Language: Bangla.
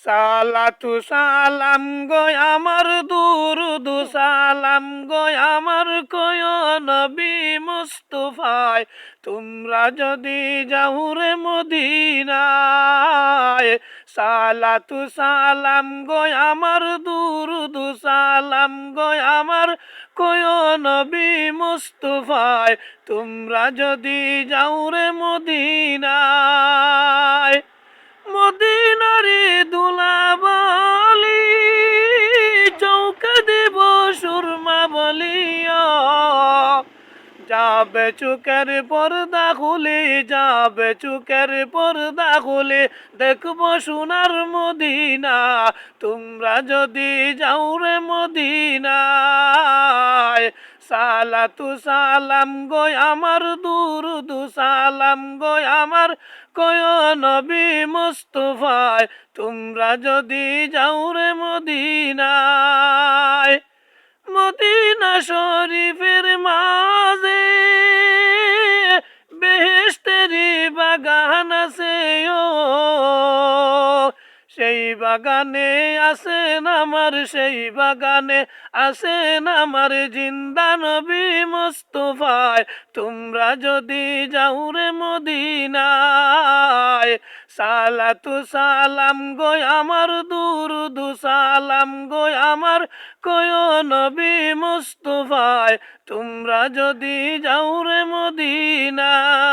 সালাতু সালাম গো আমার দুরুদু সালাম গো আমার কয় নবী মুস্তাফায় তোমরা যদি যাও রে মদিনায় সালাতু সালাম গো আমার দুরুদু সালাম গো আমার কয় নবী মুস্তাফায় তোমরা যদি যাও রে মদিনায় মদিনারে দুলাবালি চৌকা দেব সুরমা বলিয়া যাবে চুকের পর্দা খুলে যাবে চুকের পর্দা খুলে দেখবো সোনার মদিনা তোমরা যদি যাও রে মদিনায় সালাতু সালাম গো আমার দুরুদু সালাম গো আমার কয় নবী মুস্তাফায় তোমরা যদি যাও রে মদিনায় মদিনা শরীফের মাঝে বেহেশতেরি বাগান আছে ও সেই বাগানে আছেন আমার সেই বাগানে আছেন আমার জিন্দা নবী মুস্তাফায় তোমরা যদি যাও রে মদিনায় সালাতু সালাম গো আমার দুরুদু সালাম গো আমার কয় নবী মুস্তাফায় তোমরা যদি যাও রে মদিনায়।